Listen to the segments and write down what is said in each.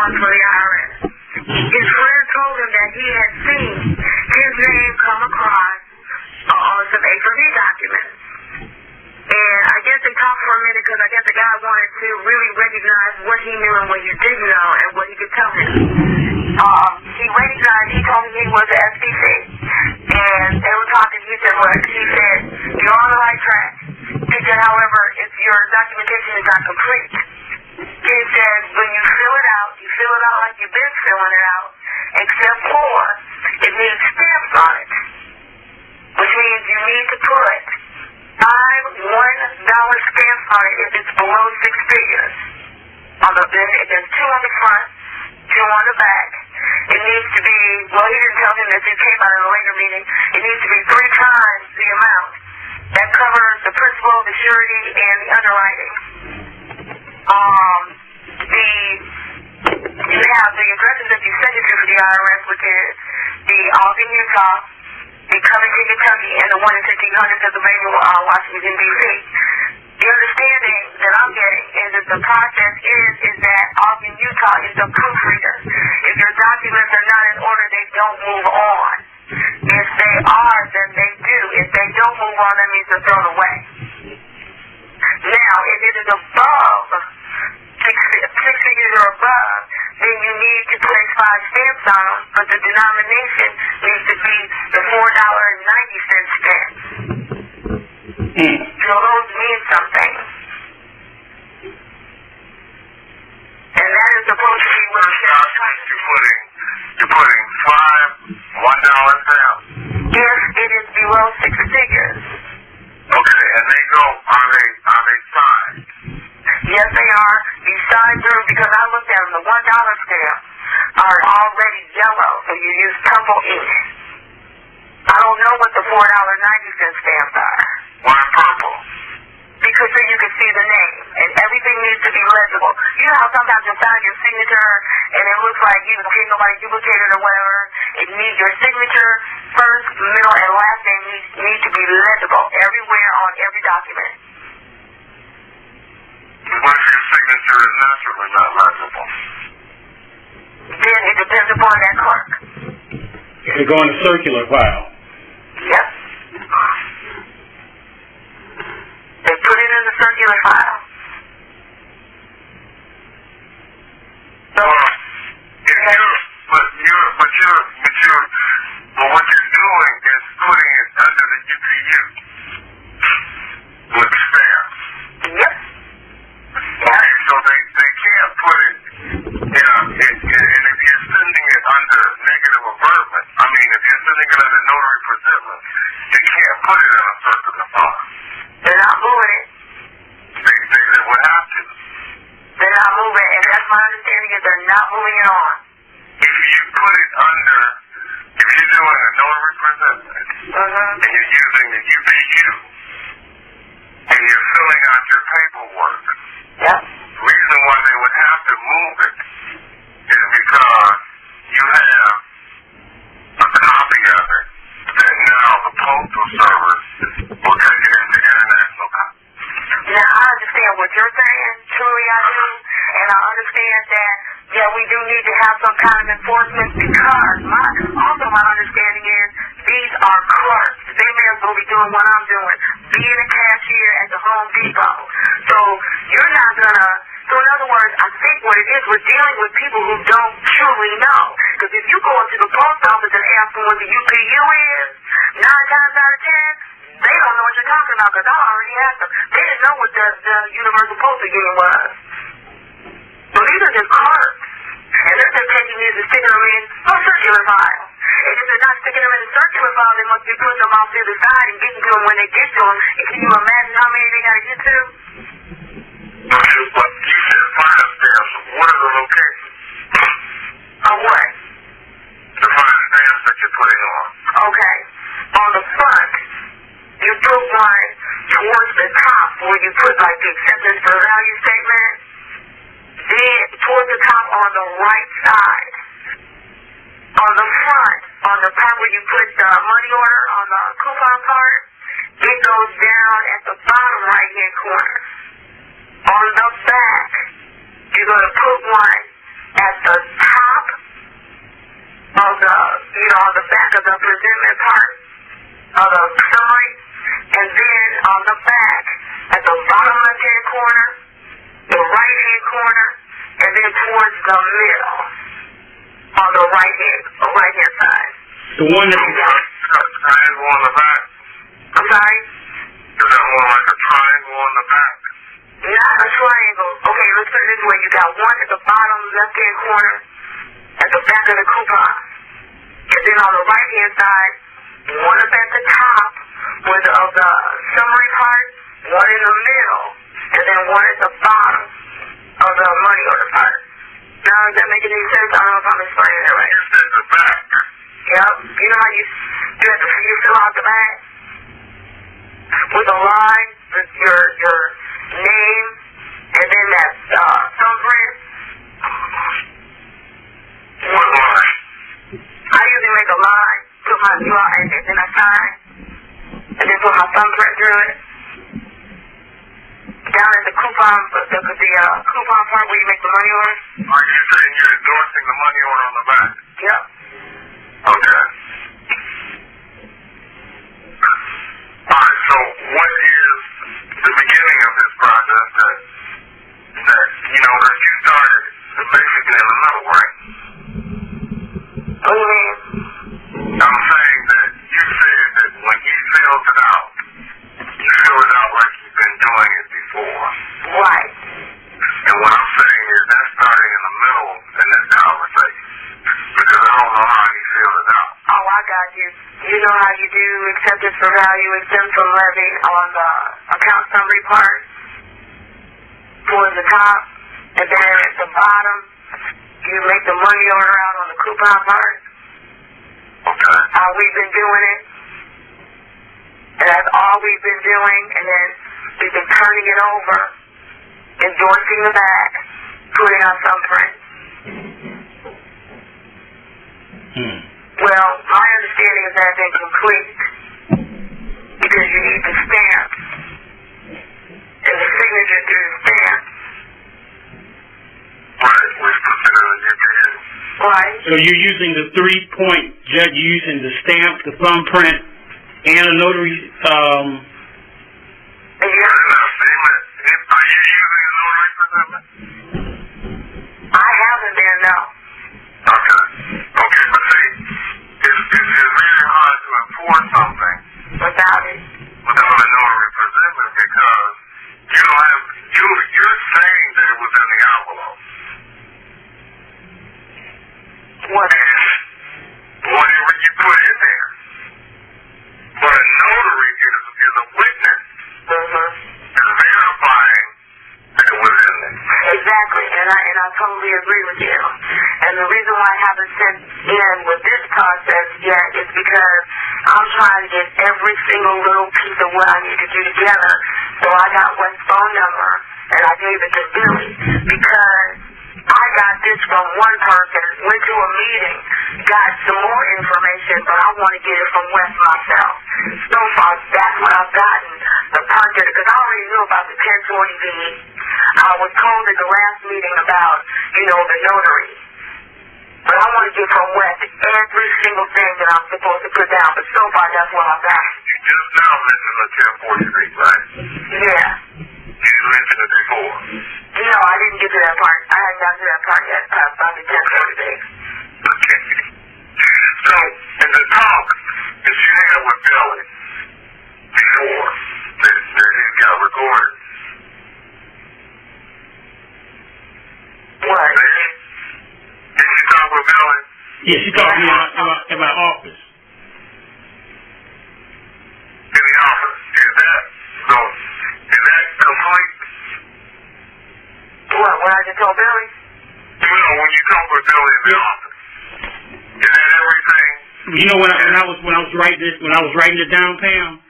one for the IRS. His friend told him that he had seen his name come across on some A4B documents. And I guess they talked for a minute because I guess the guy wanted to really recognize what he knew and what he didn't know and what he could tell him. He recognized, he told me he was an SPC. And they were talking, he said, you're on the right track. He said, however, if your documentation is not complete, he said, when you fill it out like you've been filling it out, except for it needs stamps on it, which means you need to put $1 stamps on it if it's below 6 figures. If there's 2 on the front, 2 on the back. It needs to be, well, he didn't tell him this, it came out in a later meeting, it needs to be 3 times the amount. That covers the principal, the surety, and the underwriting. You have the addresses that you sent it to for the IRS, which is the Albany, Utah, the Covington, Kentucky, and the one in 1500 Pennsylvania, Washington, D.C. The understanding that I'm getting is that the process is that Albany, Utah is the proofreader. If your documents are not in order, they don't move on. If they are, then they do. If they don't move on, that means they're thrown away. Now, if it is above 6 figures or above, then you need to place 5 stamps on them, but the denomination needs to be the $4.90 stamp. So those mean something. And that is supposed to be what you're putting 5 $1 stamps. If it is below 6 figures. Okay, and are they signed? Yes, they are. You sign through, because I looked at them, the $1 stamps are already yellow, so you use purple ink. I don't know what the $4.90 stamps are. Why purple? Because so you can see the name, and everything needs to be legible. You know how sometimes you sign your signature, and it looks like nobody duplicated or whatever. It needs your signature, first, middle, and last name need to be legible everywhere on every document. What if your signature is naturally not legible? Then it depends upon that clerk. They go in the circular file. Yep. They put it in the circular file. So, but what you're doing is putting it under the UPU with stamps. Yep. Okay, so they can't put it, and if you're sending it under negative averment, if you're sending it under notary presentment, you can't put it in a circular file. They're not moving it. They would have to. They're not moving, and that's my understanding is they're not moving it on. If you put it under, if you're doing a notary presentment, and you're using the UPU, and you're filling out your paperwork, yep. The reason why they would have to move it is because you have a copy of it that now the postal service will take it into international copy. Now, I understand what you're saying, truly I do, and I understand that, we do need to have some kind of enforcement because also my understanding is these are clerks. They may as well be doing what I'm doing, being a cashier at the Home Depot. So you're not going to, so in other words, I think what it is, we're dealing with people who don't truly know. Because if you go into the post office and ask them what the UPU is, 9 times out of 10, they don't know what you're talking about because I already asked them. They didn't know what the Universal Postal Union was. So these are just clerks. And they're just taking these and sticking them in a circular file. And if they're not sticking them in a circular file, they must be putting them off to the side and getting to them when they get to them. And can you imagine how many they got to get to? But you said file stamps. What are the locations? Of what? The file stamps that you're putting on. Okay. On the front, you put one towards the top where you put like the acceptance for value statement. Then towards the top on the right side. On the front, on the part where you put the money order on the coupon part, it goes down at the bottom right-hand corner. On the back, you're going to put one at the top of the, on the back of the presentment part of the summary, and then on the back at the bottom left-hand corner, the right-hand corner, and then towards the middle on the right-hand side. The one that triangle on the back. I'm sorry? Is that more like a triangle on the back? Not a triangle. Okay, let's put it this way. You got one at the bottom left-hand corner at the back of the coupon. And then on the right-hand side, one up at the top of the summary part, one in the middle, and then one at the bottom of the money order part. Now, does that make any sense? I don't know if I'm explaining it right. You said the back. Yep. You know how you fill out the back? With a line, with your name, and then that thumbprint. What line? I usually make a line, put my and then I sign, and then put my thumbprint through it. Down at the coupon, the coupon part where you make the money order. Are you saying you're endorsing the money order on the back? Yep. Okay. Alright, so what is the beginning of this process that you started basically in the middle, right? What do you mean? I'm saying that you said that when he fills it out, you fill it out like you've been doing it before. Right. And what I'm saying is that's starting in the middle in this conversation. Because I don't know how he fills it out. Oh, I got you. You know how you do acceptance for value, exempt from levy on the account summary part towards the top, and then at the bottom, you make the money order out on the coupon part. Okay. How we've been doing it. And that's all we've been doing, and then we've been turning it over, endorsing the back, putting our thumbprint. Well, my understanding is that's incomplete because you need the stamp and the signature through the stamp. Right, which considered a UPU. Right. So you're using the 3-point, Judge, you're using the stamp, the thumbprint, and a notary, Are you using a notary presentment? I haven't been, no. Okay. Okay, but see, it's really hard to enforce something Without it. without a notary presentment because you don't have, you're saying that it was in the envelope. What? And whatever you put in there. But a notary is a witness. Is verifying that it was in there. Exactly, and I totally agree with you. And the reason why I haven't sent in with this process yet is because I'm trying to get every single little piece of what I need to do together. So I got West's phone number, and I gave it to Billy, because I got this from one person, went to a meeting, got some more information, but I want to get it from West myself. So far, that's what I've gotten. The punter, because I already knew about the 1040B. I was told at the last meeting about, the notary. But I want to get from West every single thing that I'm supposed to put down. But so far, that's what I've got. You just now mentioned the 1040 right? Yeah. You mentioned it before. No, I didn't get to that part. I hadn't gotten to that part yet about the 1040B. Okay. So, in the talk that you had with Billy before, that he got recorded. What? Did you talk with Billy? yeah, she talked to me in my office. In the office. Is that complete? What I just told Billy? When you talk with Billy in the office. Is that everything? You know when I was writing it down, Pam.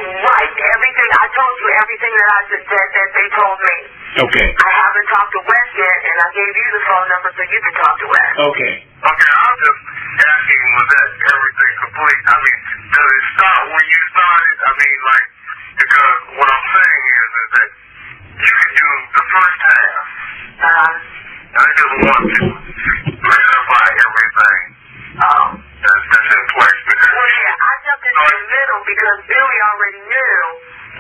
Right. Everything I told you, everything that they told me. Okay. I haven't talked to Wes yet, and I gave you the phone number so you can talk to Wes. Okay. Okay, I'm just asking, was that everything complete? I mean, does it start when you started? I mean, because what I'm saying is that you can do the first half. I just want to verify everything that's in place. Because well, yeah, I jumped into the middle because Billy already knew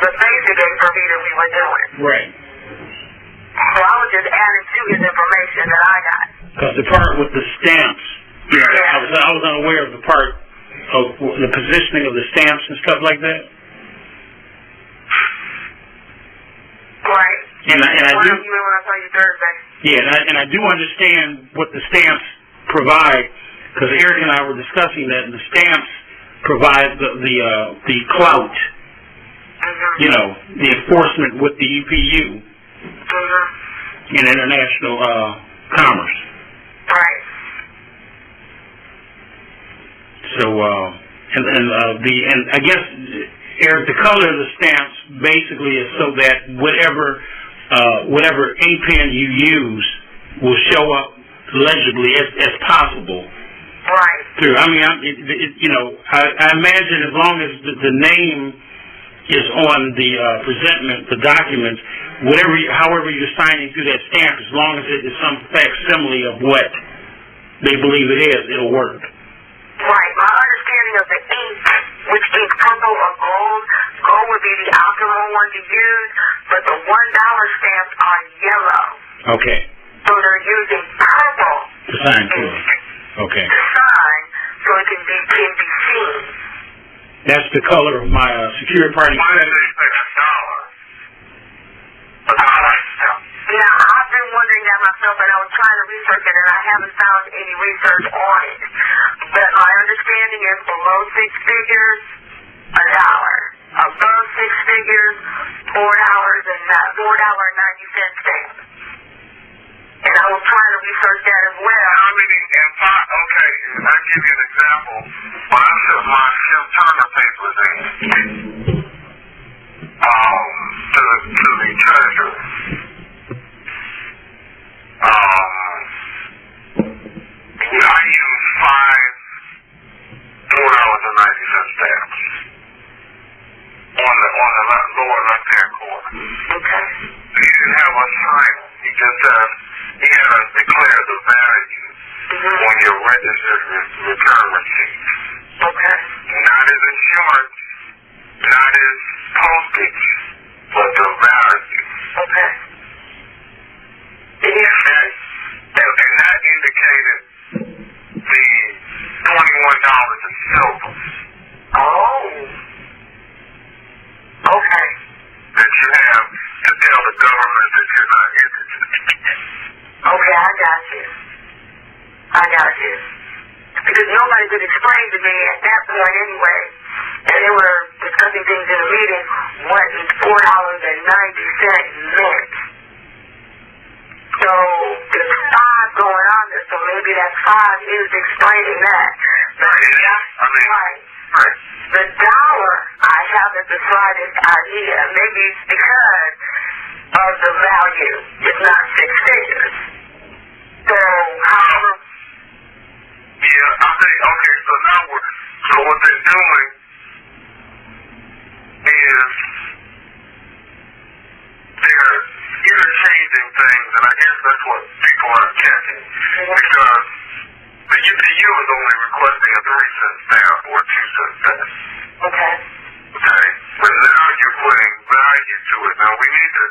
the basic information that we were doing. Right. So I was just adding to his information that I got. Because the part with the stamps, I was unaware of the part of the positioning of the stamps and stuff like that. Right. And I do. You when I saw you Thursday. Yeah, and I do understand what the stamps provide, because Eric and I were discussing that, and the stamps provide the clout, you know, the enforcement with the UPU in international commerce. Right. So, and I guess, Eric, the color of the stamps basically is so that whatever ink pen you use will show up legibly as possible. Right. Through. I mean, I imagine as long as the name is on the presentment, the documents, however you're signing through that stamp, as long as it is some facsimile of what they believe it is, it'll work. Right. My understanding of the ink, which ink, purple or gold, gold would be the optimal one to use, but the $1 stamps are yellow. Okay. So they're using purple to sign to it. Okay. To sign, so it can be seen. That's the color of my security party. why did they say $1? Now, I've been wondering that myself, and I was trying to research it, and I haven't found any research on it. But my understanding is below 6 figures, $1. Above 6 figures, $4 and $4.90 stamp. And I was trying to research that as well. How many, okay, I'll give you an example. When I took my Tim Turner papers in to the treasurer, I used 5 $4.90 stamps on the lower left-hand corner. Okay. He didn't have a sign. He just he had to declare the value on your registered return receipt. Okay. Not as insurance, not as postage, but the value. Okay. And that indicated the $21 in silver. Oh. Okay. That you have to tell the government that you're not interested. Okay, I got you. Because nobody could explain to me at that point anyway, and they were discussing things in a meeting, what $4.90 meant. So there's 5 going on there, so maybe that 5 is explaining that. Right. The dollar, I haven't the slightest idea. Maybe it's because of the value. It's not 6 figures. So, however... Yeah, I think, okay, so what they're doing is they're interchanging things, and I guess that's what people aren't catching. Because the UPU is only requesting a 3-cent stamp or a 2-cent stamp. Okay. Okay? But now you're putting value to it. Now we need to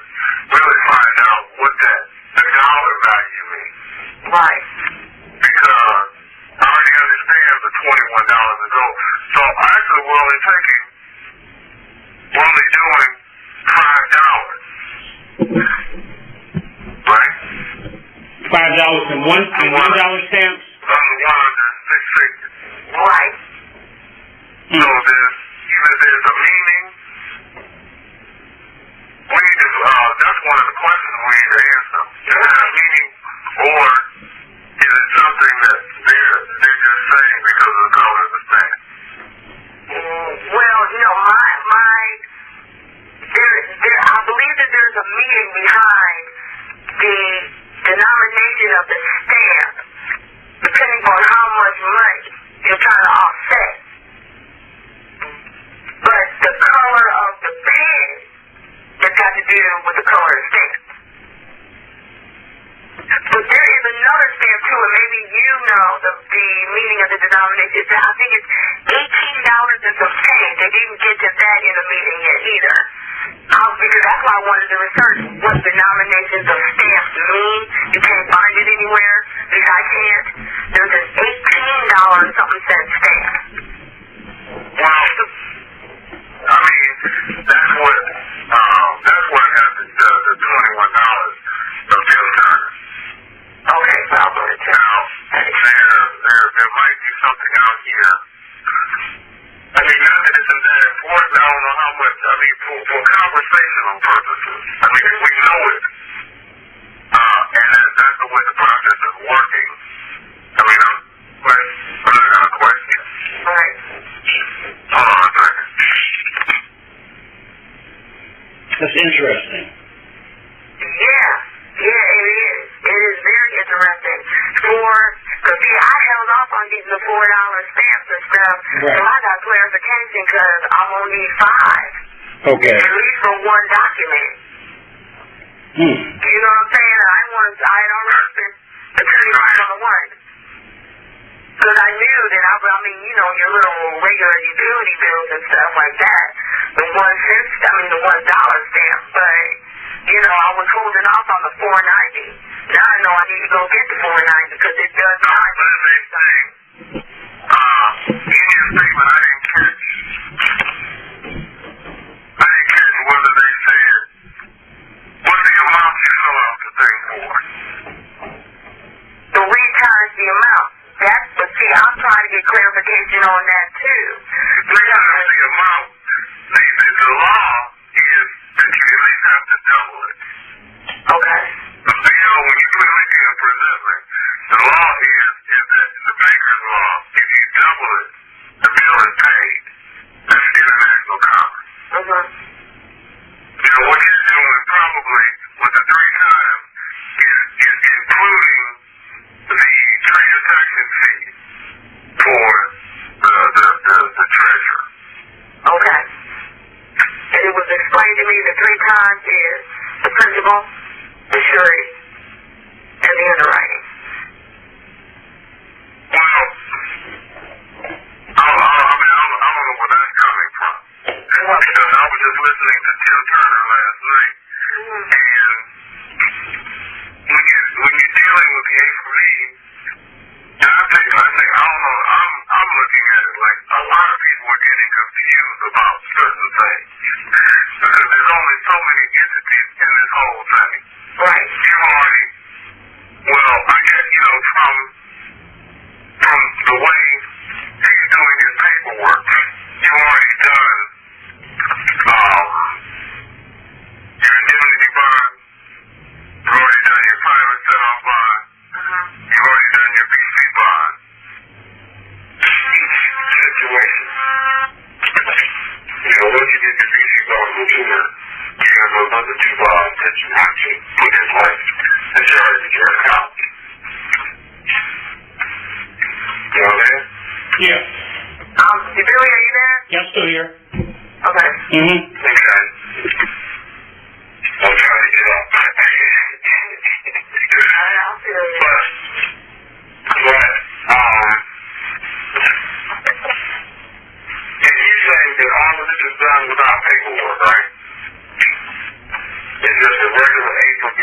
really find out what the dollar value means. Right. Because I already understand the $21 ago. So actually we're only doing $5. Right? $5 and $1 stamps? On the one under 6 figures. Right. So either there's a meaning. We need to, that's one of the questions we need to answer. Is there a meaning, or is it something that they're just saying because of the color of the stamp? Well, I believe that there's a meaning behind the denomination of the stamp, depending on how much money you're trying to offset. But the color of the pen has got to do with the color of the stamp. But there is another the denomination. I think it's $18 and some change. They didn't get to that in the meeting yet either. Because that's why I wanted to research what denominations of stamps mean. You can't find it anywhere. Because I can't. There's an $18 something cent stamp. Well, I mean, that's what happened to the $21 of Tim Turner. Okay, so I'll go to check. Now, there might be something out here. I mean, not that it's that important, I don't know how much, I mean, for conversational purposes, I mean, if we know it, and that's the way the process is working, I mean, I'm not going to question. All right. Hold on a second. That's interesting. Yeah, it is. It is very interesting. Because see, I held off on getting the $4 stamps and stuff, right. So I got clarification because I'm gonna need 5. Okay. At least for one document. You know what I'm saying? I had already spent the $30 on the one. Because I knew that I mean, you know, your little regular utility bills and stuff like that. The $1 stamp, but you know, I was holding off on the $4.90. Now I know I need to go get the $4.90 because it does not. In your statement, I didn't catch whether they said what the amount you fill out the thing for. 3 times the amount. But see, I'm trying to get clarification on that too. 3 times the amount. The law is that you at least have to double it. Okay. You know, when you put everything in presentment, the law is that the banker's law, if you double it, the bill is paid. That's international commerce. You know, what you're doing probably with the 3 times is including the transaction fee for the treasurer. Okay. And it was explained to me that 3 times is the principal, the surety, and the underwriting. Well, I don't know where that's coming from. Because I was just listening to Tim Turner last night, and when you're dealing with the A4E, and I think, I don't know, I'm looking at it like a lot of people are getting confused about certain things. Because there's only so many entities in this whole thing. Right. You've already, well, I guess, you know, from the way he's doing his paperwork, you've already done your indemnity bond, you've already done your private set-off bond, you've already done your BC bond. Each situation. You know, once you get your BC bond mature, you have another 2 bonds that you have to put in place and charge at your account. You know that? Yeah. Billy, are you there? Yeah, I'm still here. Okay. Okay. I'm trying to get up. I'll see you. But, and you say that all of this is done without paperwork, right? It's just a regular A for B.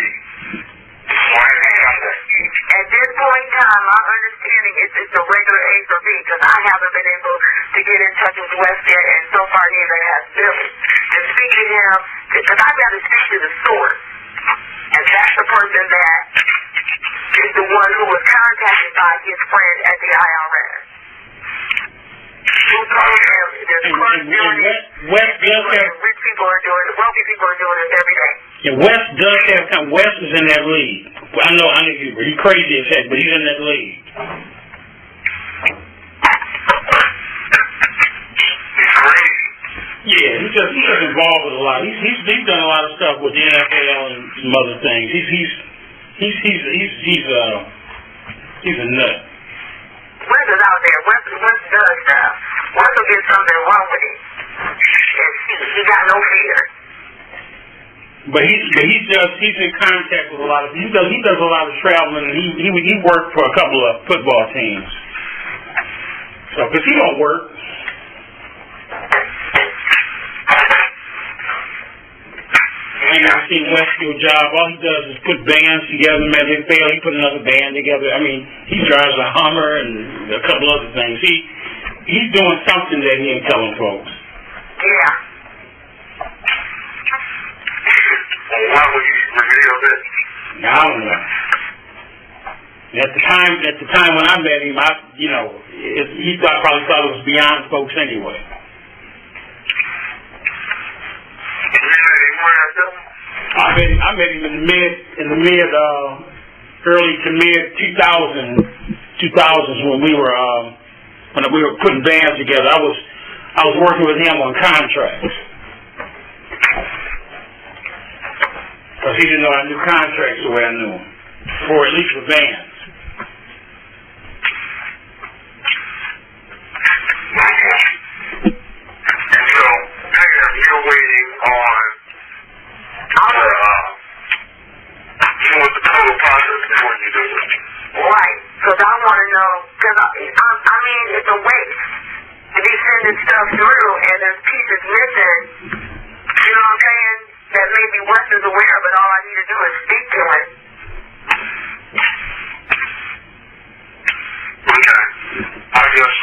At this point in time, my understanding is it's a regular A for B because I haven't been able to get in touch with West yet, and so far neither has Billy. To speak to him, because I've got to speak to the source, and that's the person that is the one who was contacted by his friend at the IRS. Who told him there's clerks doing it, West does have, rich people are doing it, wealthy people are doing this every day. yeah, West does have, West is in that league. I know he's crazy as heck, but he's in that league. He's crazy. Yeah, he's just involved with a lot. He's done a lot of stuff with the NFL and some other things. He's a nut. West is out there. West does stuff. West will get something wrong with it. He got no fear. But he's in contact with a lot of. He does a lot of traveling. And he worked for a couple of football teams. So, because he don't work. I ain't never seen Wes do a job. All he does is put bands together. Man, they fail, he put another band together. I mean, he drives a Hummer and a couple other things. He's doing something that he ain't telling folks. Yeah. Why would he reveal this? I don't know. At the time when I met him, he probably thought it was beyond folks anyway. I met him in the mid early to mid 2000s when we were putting bands together. I was working with him on contracts. Because he didn't know I knew contracts the way I knew them, or at least for bands. And so, Pam, you're waiting on what the total process before you do it. Right, because I want to know, because I mean, it's a waste to be sending stuff through and there's pieces missing, you know what I'm saying, that maybe Wes is aware of, but all I need to do is speak to it. Okay. I guess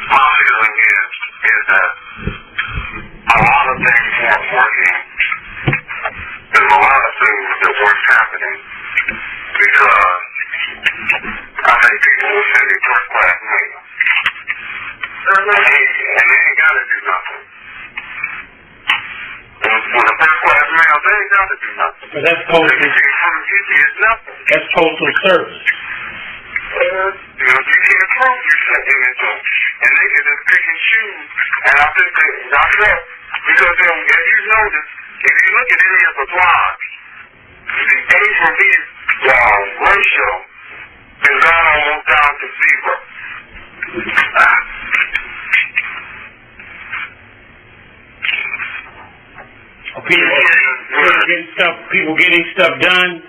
my feeling is that a lot of things weren't working. There's a lot of things that weren't happening because I think people were sending first-class mail. And they ain't got to do nothing. With a first-class mail, they ain't got to do nothing. But that's postal. It's nothing. That's postal service. You can't prove you sent them into them. And they can just pick and choose. And I think that, because if you notice, if you look at any of the blogs, the A from B ratio has gone almost down to 0. People getting stuff done.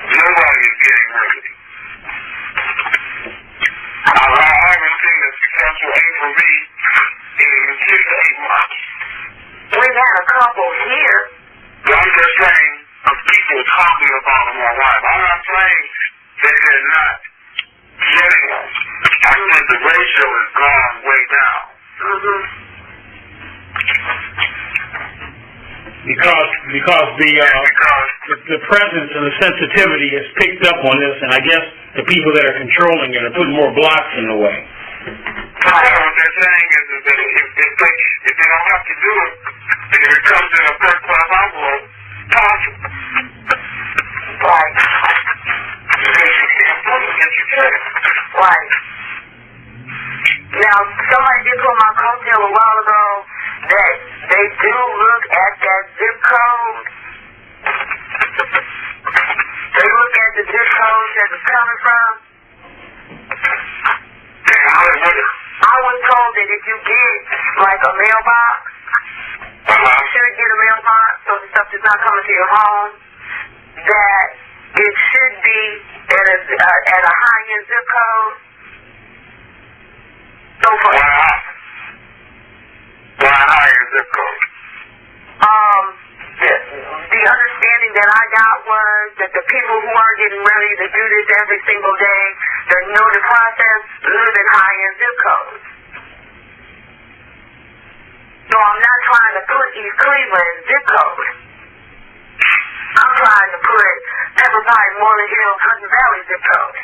Nobody is getting rid of it. I haven't seen a successful A from B in 6 to 8 months. We've had a couple here. I'm just saying of people talking about them online. I'm not saying that they're not getting them. I think the ratio has gone way down. Because the presence and the sensitivity has picked up on this, and I guess the people that are controlling it are putting more blocks in the way. What they're saying is that if they don't have to do it, and if it comes in a first-class envelope, possible. Right. Right. Now, somebody did put my coattail a while ago that they do look at that zip code. They look at the zip code that it's coming from. I was told that if you get, like, a mailbox, you should get a mailbox so the stuff is not coming to your home, that it should be at a high-end zip code. So for why high-end zip code? The understanding that I got was that the people who are getting ready to do this every single day, that know the process, live in high-end zip codes. So I'm not trying to put East Cleveland zip code. I'm trying to put Pepper Pie, Moreland Hill, Hudson Valley zip code.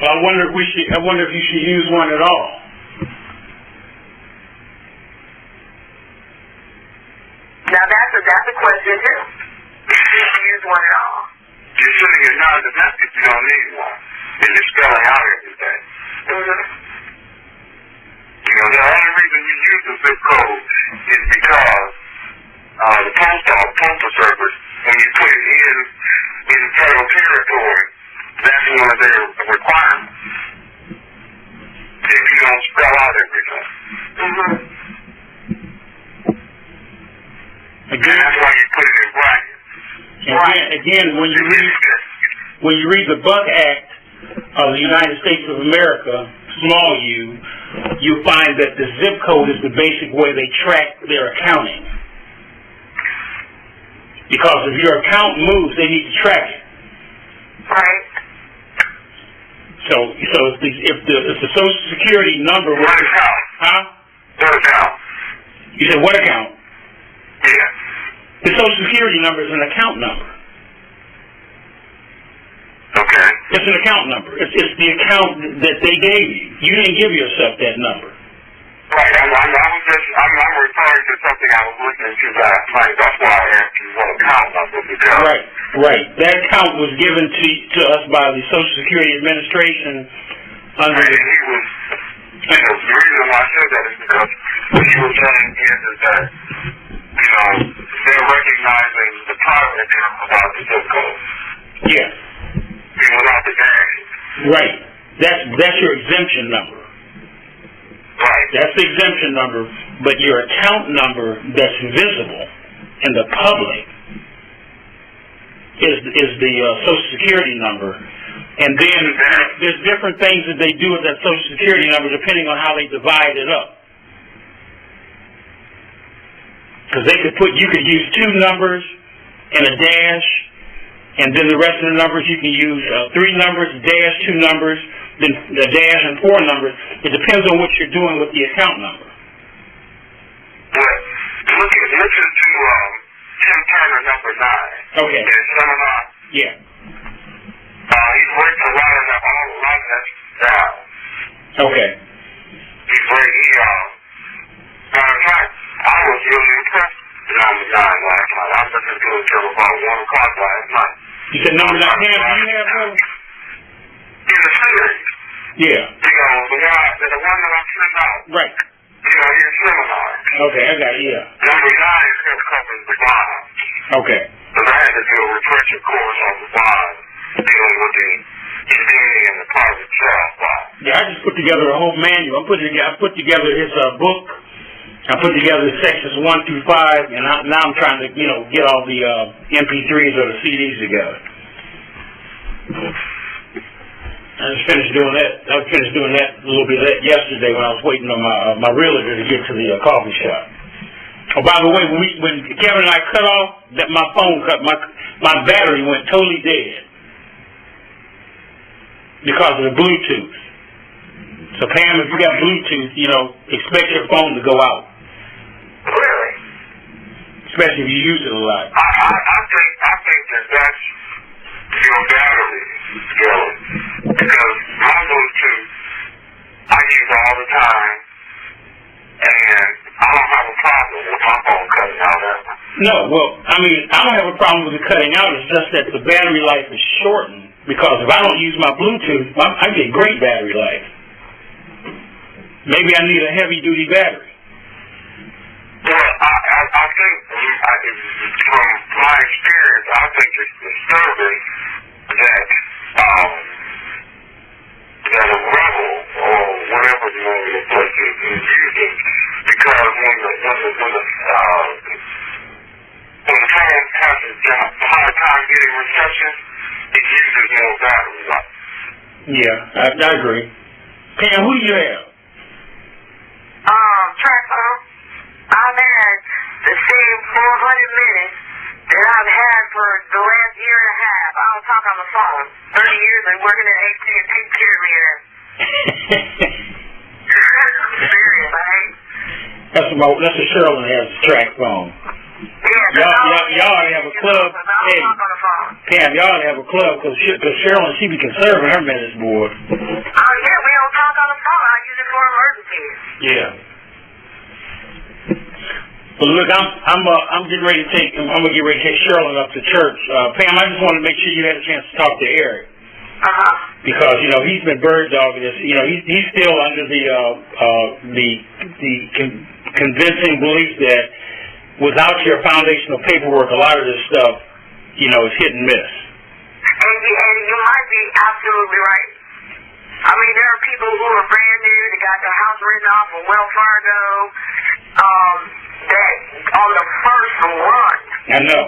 Well, I wonder if you should use one at all. Now that's a question too. You should use one at all. You're sitting here now the message you don't need one. And you're spelling out everything. The only reason you use the zip code is because the postal service, when you put it in federal territory, that's one of their requirements. If you don't spell out everything. Again, that's why you put it in brackets. Again, when when you read the Buck Act of the United States of America, small u, you find that the zip code is the basic way they track their accounting. Because if your account moves, they need to track it. Right. So if the Social Security number was... What account? Huh? What account? You said what account? Yeah. The Social Security number is an account number. Okay. It's an account number. It's the account that they gave you. You didn't give yourself that number. Right. I'm referring to something I was listening to last night. That's why I asked you what account number because. Right. That account was given to us by the Social Security Administration under. And he was. You know, the reason why I said that is because what you were saying is that they're recognizing the private account about the zip code. Yeah. Without the dash. Right. That's your exemption number. Right. That's the exemption number, but your account number that's visible in the public is the Social Security number. And then there's different things that they do with that Social Security number depending on how they divide it up. Because you could use 2 numbers and a dash, and then the rest of the numbers you can use 3 numbers, dash, 2 numbers, then the dash and 4 numbers. It depends on what you're doing with the account number. But listen to Tim Turner number 9. Okay. In seminar. Yeah. He breaks a lot of that down. Okay. Matter of fact, I was really impressed with number 9 last night. I listened to it until about 1 o'clock last night. You said number 9. Pam, do you have those? In the series. Yeah. The one that I'm sending out. Right. His seminar. Okay, I got it, yeah. Number 9 is going to cover the bonds. Okay. Because I had to do a refresher course on the bonds, dealing with the indemnity and the private sale bond. Yeah, I just put together a whole manual. I put together his book. I put together sections 1 through 5, and now I'm trying to, get all the MP3s or the CDs together. I just finished doing that. I finished doing that a little bit yesterday when I was waiting on my realtor to get to the coffee shop. Oh, by the way, when Kevin and I cut off, my phone cut. My battery went totally dead because of the Bluetooth. So Pam, if you got Bluetooth, expect your phone to go out. Really? Especially if you use it a lot. I think that's your battery going. Because my Bluetooth, I use all the time, and I don't have a problem with my phone cutting out ever. No, well, I don't have a problem with it cutting out. It's just that the battery life is shortened. Because if I don't use my Bluetooth, I get great battery life. Maybe I need a heavy-duty battery. Well, I think, from my experience, I think it's disturbing that a rebel, or whatever the name of the place is using, because when the phone has a hard time getting reception, it uses more battery life. Yeah, I agree. Pam, who do you have? Track phone. I've had the same 400 minutes that I've had for the last year and a half. I don't talk on the phone. 30 years and working at AT&T carrier. Serious, That's what Sherlin has, a track phone. Yeah, y'all ought to have a club. Hey, Pam, y'all ought to have a club because Sherlin, she be conserving her minutes, boy. Oh, yeah, we don't talk on the phone. I use it for emergencies. Yeah. But look, I'm getting ready to I'm gonna get ready to take Sherlin up to church. Pam, I just wanted to make sure you had a chance to talk to Eric. Because he's been bird dogging this. He's still under the convincing belief that without your foundational paperwork, a lot of this stuff, is hit and miss. And you might be absolutely right. I mean, there are people who are brand new, they got their house written off of Wells Fargo, that on the first run. I know.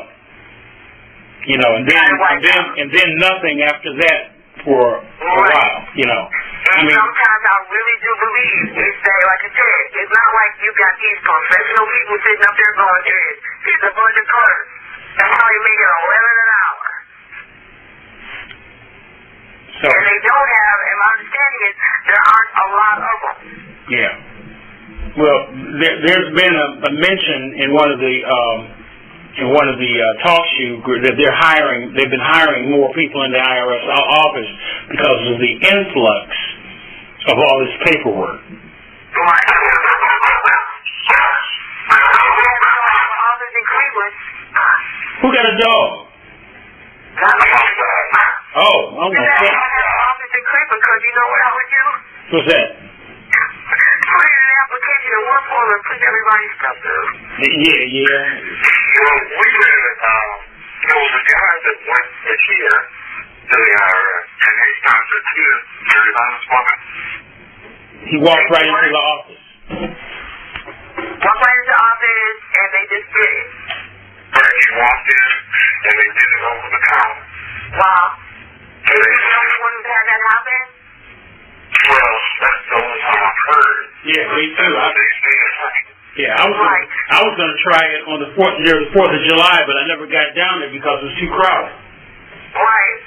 You know, and then nothing after that for a while, you know. And sometimes I really do believe it's that, like I said, it's not like you got these professional people sitting up there going, here's a bunch of clerks. That's how you make it $11 an hour. So, and they don't have, and my understanding is there aren't a lot of them. Yeah. Well, there's been a mention in one of the talk show that they've been hiring more people in the IRS office because of the influx of all this paperwork. Right. Office in Cleveland. Who got a dog? Oh, I'm gonna say. Office in Cleveland, because you know what I would do? What's that? Put in an application and work for them, put everybody's stuff through. Yeah. Well, we live in, there was a guy that went here to the IRS, and he started here, very honest woman. He walked right into the office. Walked right into the office, and they just did it. Right, he walked in, and they did it over the counter. Wow. And you're the only one who's had that happen? Well, that's the only time I've heard. Yeah, me too. Right. I was going to try it on the 4th of July, but I never got down there because it was too crowded. Right.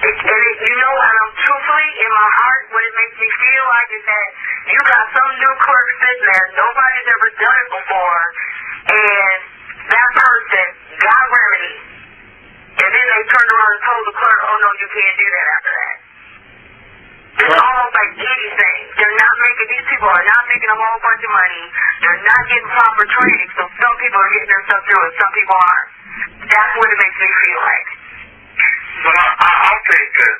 And you know, and truthfully, in my heart, what it makes me feel like is that you got some new clerk sitting there, nobody's ever done it before, and that person got remedy. And then they turned around and told the clerk, oh no, you can't do that after that. It's almost like anything. These people are not making a whole bunch of money. They're not getting proper training, so some people are getting their stuff through and some people aren't. That's what it makes me feel like. But I'll think that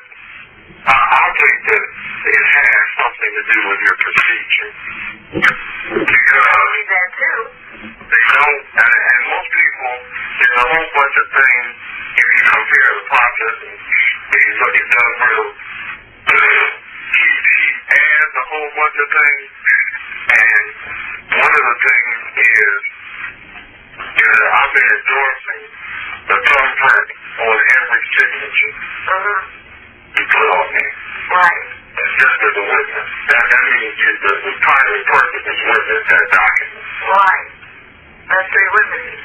it has something to do with your procedure. Because I believe that too. they don't, and most people, there's a whole bunch of things, if you compare the process, and if you look at Doug Riddle, he adds a whole bunch of things, and one of the things is, I've been endorsing the thumbprint on every signature you put on me. Right. Just as a witness. That means the primary person is witness that document. Right. That's three witnesses.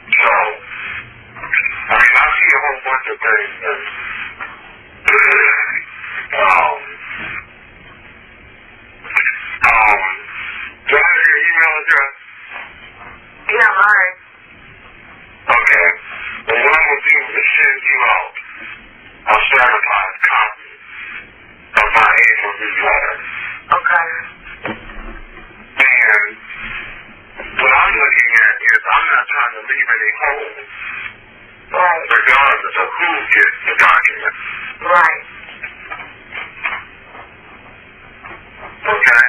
So, I mean, I see a whole bunch of things that, do I have your email address? Yeah, mine. Okay. Well, what I'm going to do is send you out a certified copy of my annual newsletter. Okay. And what I'm looking at is I'm not trying to leave any holes, regardless of who gets the document. Right. Okay?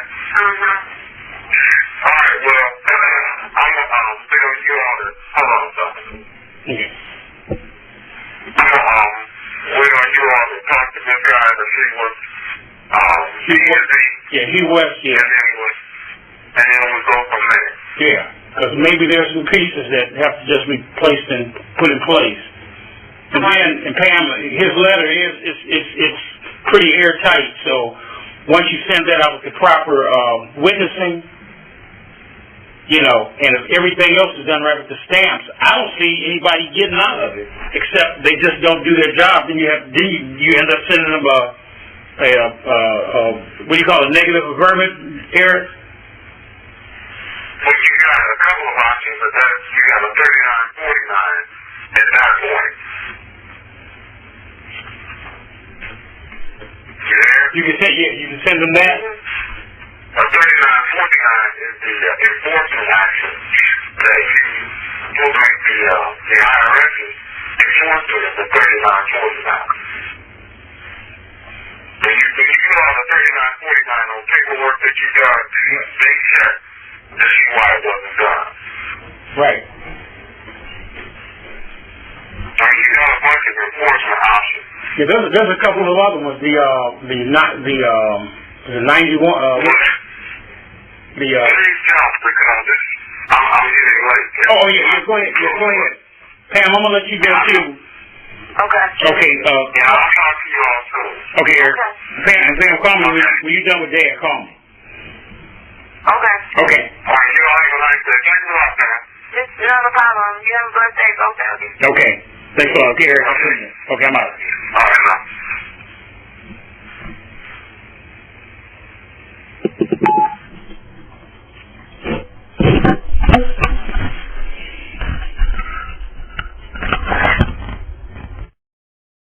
All right, well, I'm going to wait on you all to, hold on a second. Okay. I'm going to wait on you all to talk to this guy to see what He was, yeah. And then we'll go from there. Yeah, because maybe there's some pieces that have to just be put in place. And then, and Pam, his letter it's pretty airtight, so once you send that out with the proper witnessing, you know, and if everything else is done right with the stamps, I don't see anybody getting out of it, except they just don't do their job. Then you end up sending them what do you call it, negative vermin, Eric? Well, you got a couple of options, but you got a 3949 at that point. You there? You can send them that. A 3949 is the enforcement action that you will make the IRS's enforcement of the 3949. When you get all the 3949 on paperwork that you got, they check to see why it wasn't done. Right. I mean, you got a bunch of enforcement options. Yeah, there's a couple of other ones. The 91. Please jump because I'm getting late. Oh yeah, go ahead. Pam, I'm gonna let you go too. Okay. Okay, Yeah, I'll talk to you all soon. okay, Eric. Okay. Pam, call me when you're done with Dad, call me. Okay. Okay. All right, you all have a nice day. Thanks a lot, man. Just another problem. You have a blessed day, both of you. Okay. Thanks a lot. Okay, Eric, I'll see you. Okay, I'm out. All right, now.